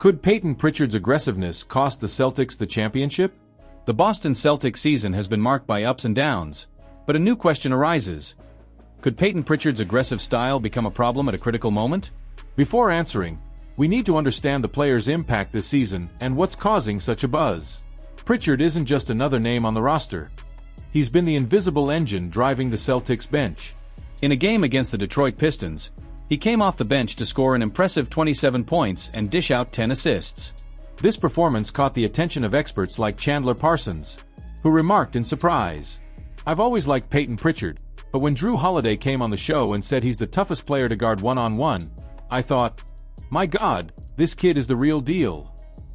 Could Peyton Pritchard's aggressiveness cost the Celtics the championship? The Boston Celtics season has been marked by ups and downs, but a new question arises. Could Peyton Pritchard's aggressive style become a problem at a critical moment? Before answering, we need to understand the player's impact this season and what's causing such a buzz. Pritchard isn't just another name on the roster. He's been the invisible engine driving the Celtics bench. In a game against the Detroit Pistons, he came off the bench to score an impressive 27 points and dish out 10 assists. This performance caught the attention of experts like Chandler Parsons, who remarked in surprise, "I've always liked Peyton Pritchard, but when Drew Holiday came on the show and said he's the toughest player to guard one-on-one, I thought, my God, this kid is the real deal."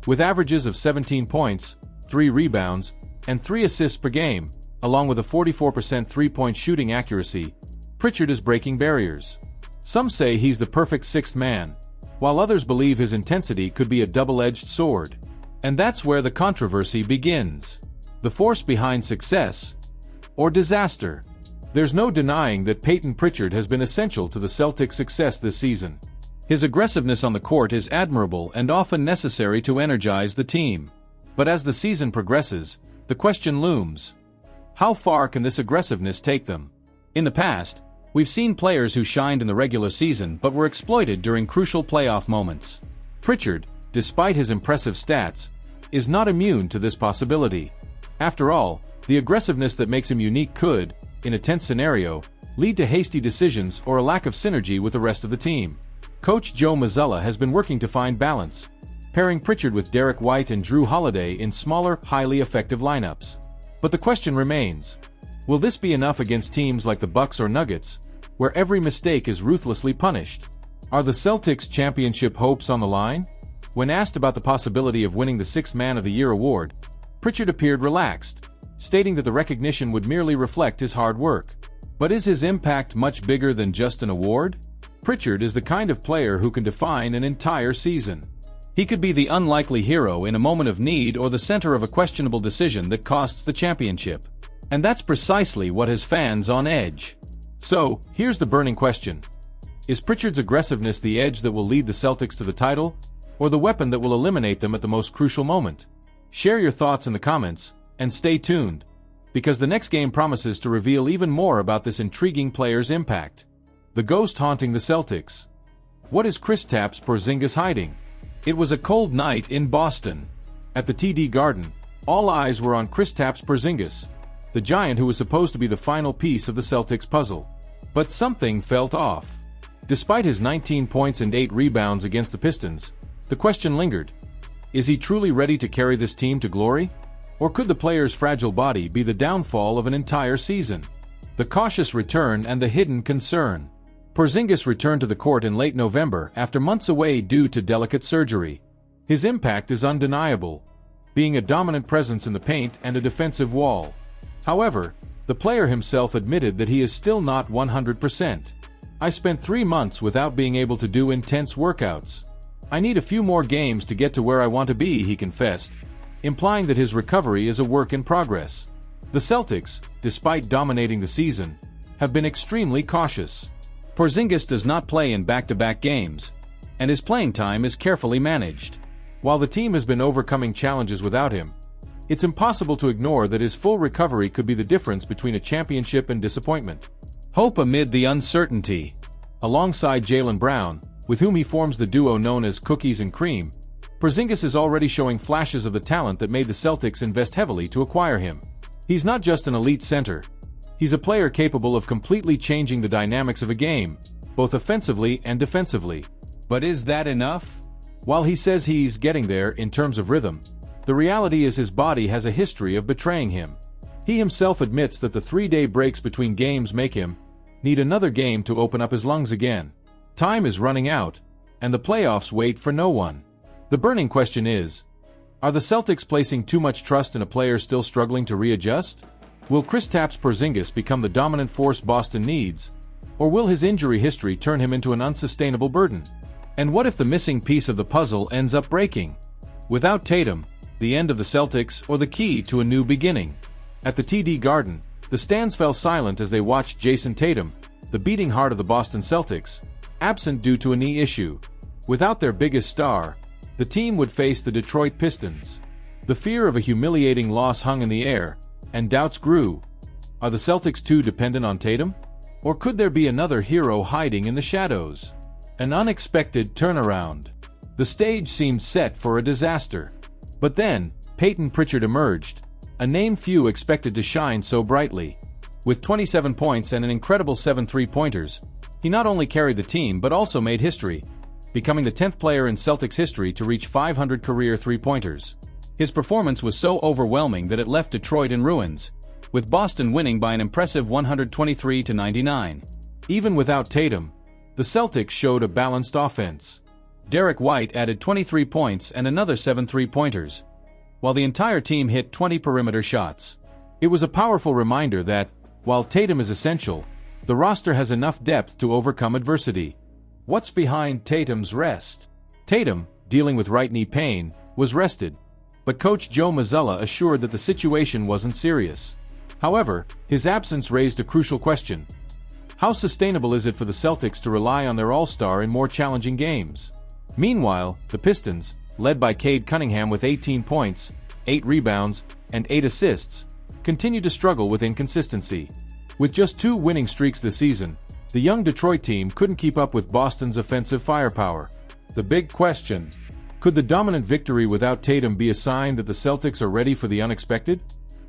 With averages of 17 points, 3 rebounds, and 3 assists per game, along with a 44% three-point shooting accuracy, Pritchard is breaking barriers. Some say he's the perfect sixth man, while others believe his intensity could be a double-edged sword. And that's where the controversy begins. The force behind success or disaster. There's no denying that Peyton Pritchard has been essential to the Celtics' success this season. His aggressiveness on the court is admirable and often necessary to energize the team. But as the season progresses, the question looms: how far can this aggressiveness take them? In the past, we've seen players who shined in the regular season but were exploited during crucial playoff moments. Pritchard, despite his impressive stats, is not immune to this possibility. After all, the aggressiveness that makes him unique could, in a tense scenario, lead to hasty decisions or a lack of synergy with the rest of the team. Coach Joe Mazzulla has been working to find balance, pairing Pritchard with Derek White and Drew Holiday in smaller, highly effective lineups. But the question remains: will this be enough against teams like the Bucks or Nuggets, where every mistake is ruthlessly punished? Are the Celtics' championship hopes on the line? When asked about the possibility of winning the Sixth Man of the Year award, Pritchard appeared relaxed, stating that the recognition would merely reflect his hard work. But is his impact much bigger than just an award? Pritchard is the kind of player who can define an entire season. He could be the unlikely hero in a moment of need or the center of a questionable decision that costs the championship. And that's precisely what has fans on edge. So, here's the burning question. Is Pritchard's aggressiveness the edge that will lead the Celtics to the title, or the weapon that will eliminate them at the most crucial moment? Share your thoughts in the comments, and stay tuned, because the next game promises to reveal even more about this intriguing player's impact. The ghost haunting the Celtics. What is Kristaps Porzingis hiding? It was a cold night in Boston. At the TD Garden, all eyes were on Kristaps Porzingis, the giant who was supposed to be the final piece of the Celtics puzzle. But something felt off. Despite his 19 points and 8 rebounds against the Pistons, the question lingered. Is he truly ready to carry this team to glory? Or could the player's fragile body be the downfall of an entire season? The cautious return and the hidden concern. Porzingis returned to the court in late November after months away due to delicate surgery. His impact is undeniable, being a dominant presence in the paint and a defensive wall. However, the player himself admitted that he is still not 100%. "I spent 3 months without being able to do intense workouts. I need a few more games to get to where I want to be," he confessed, implying that his recovery is a work in progress. The Celtics, despite dominating the season, have been extremely cautious. Porzingis does not play in back-to-back games, and his playing time is carefully managed. While the team has been overcoming challenges without him, it's impossible to ignore that his full recovery could be the difference between a championship and disappointment. Hope amid the uncertainty. Alongside Jaylen Brown, with whom he forms the duo known as Cookies and Cream, Porzingis is already showing flashes of the talent that made the Celtics invest heavily to acquire him. He's not just an elite center. He's a player capable of completely changing the dynamics of a game, both offensively and defensively. But is that enough? While he says he's getting there in terms of rhythm, the reality is his body has a history of betraying him. He himself admits that the 3-day breaks between games make him need another game to open up his lungs again. Time is running out, and the playoffs wait for no one. The burning question is, are the Celtics placing too much trust in a player still struggling to readjust? Will Kristaps Porzingis become the dominant force Boston needs, or will his injury history turn him into an unsustainable burden? And what if the missing piece of the puzzle ends up breaking? Without Tatum, the end of the Celtics or the key to a new beginning? At the TD Garden, the stands fell silent as they watched Jason Tatum, the beating heart of the Boston Celtics, absent due to a knee issue. Without their biggest star, the team would face the Detroit Pistons. The fear of a humiliating loss hung in the air, and doubts grew. Are the Celtics too dependent on Tatum? Or could there be another hero hiding in the shadows? An unexpected turnaround. The stage seemed set for a disaster. But then, Payton Pritchard emerged, a name few expected to shine so brightly. With 27 points and an incredible 7 three-pointers, he not only carried the team but also made history, becoming the 10th player in Celtics history to reach 500 career three-pointers. His performance was so overwhelming that it left Detroit in ruins, with Boston winning by an impressive 123-99. Even without Tatum, the Celtics showed a balanced offense. Derek White added 23 points and another 7 three-pointers, while the entire team hit 20 perimeter shots. It was a powerful reminder that, while Tatum is essential, the roster has enough depth to overcome adversity. What's behind Tatum's rest? Tatum, dealing with right knee pain, was rested, but coach Joe Mazzulla assured that the situation wasn't serious. However, his absence raised a crucial question. How sustainable is it for the Celtics to rely on their all-star in more challenging games? Meanwhile, the Pistons, led by Cade Cunningham with 18 points, 8 rebounds, and 8 assists, continue to struggle with inconsistency. With just 2 winning streaks this season, the young Detroit team couldn't keep up with Boston's offensive firepower. The big question: could the dominant victory without Tatum be a sign that the Celtics are ready for the unexpected?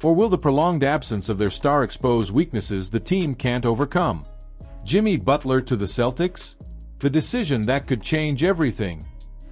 Or will the prolonged absence of their star expose weaknesses the team can't overcome? Jimmy Butler to the Celtics? The decision that could change everything.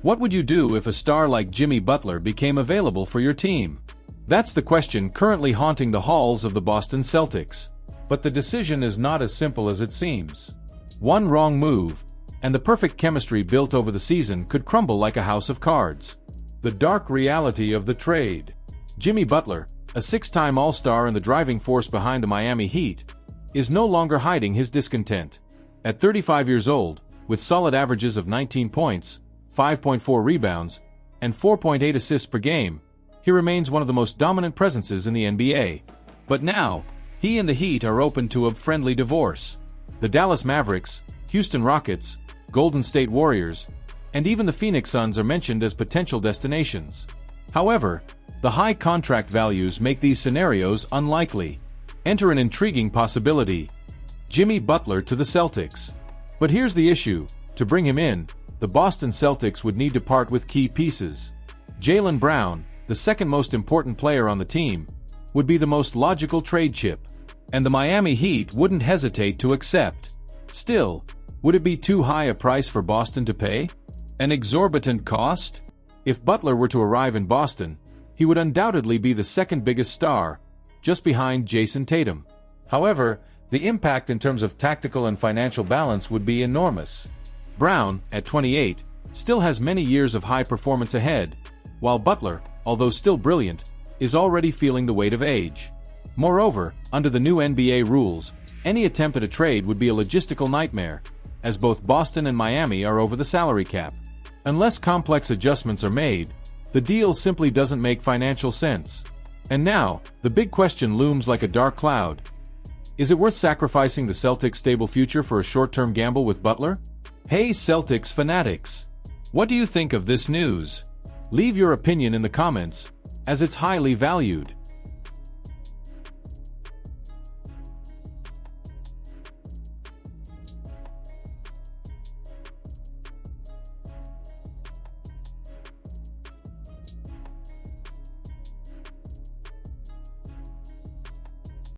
What would you do if a star like Jimmy Butler became available for your team? That's the question currently haunting the halls of the Boston Celtics. But the decision is not as simple as it seems. One wrong move, and the perfect chemistry built over the season could crumble like a house of cards. The dark reality of the trade. Jimmy Butler, a 6-time All-Star and the driving force behind the Miami Heat, is no longer hiding his discontent. At 35 years old, with solid averages of 19 points, 5.4 rebounds, and 4.8 assists per game, he remains one of the most dominant presences in the NBA. But now, he and the Heat are open to a friendly divorce. The Dallas Mavericks, Houston Rockets, Golden State Warriors, and even the Phoenix Suns are mentioned as potential destinations. However, the high contract values make these scenarios unlikely. Enter an intriguing possibility: Jimmy Butler to the Celtics. But here's the issue: to bring him in, the Boston Celtics would need to part with key pieces. Jaylen Brown, the second most important player on the team, would be the most logical trade chip, and the Miami Heat wouldn't hesitate to accept. Still, would it be too high a price for Boston to pay? An exorbitant cost? If Butler were to arrive in Boston, he would undoubtedly be the second biggest star, just behind Jason Tatum. However, the impact in terms of tactical and financial balance would be enormous. Brown, at 28, still has many years of high performance ahead, while Butler, although still brilliant, is already feeling the weight of age. Moreover, under the new NBA rules, any attempt at a trade would be a logistical nightmare, as both Boston and Miami are over the salary cap. Unless complex adjustments are made, the deal simply doesn't make financial sense. And now, the big question looms like a dark cloud. Is it worth sacrificing the Celtics' stable future for a short-term gamble with Butler? Hey Celtics fanatics! What do you think of this news? Leave your opinion in the comments, as it's highly valued.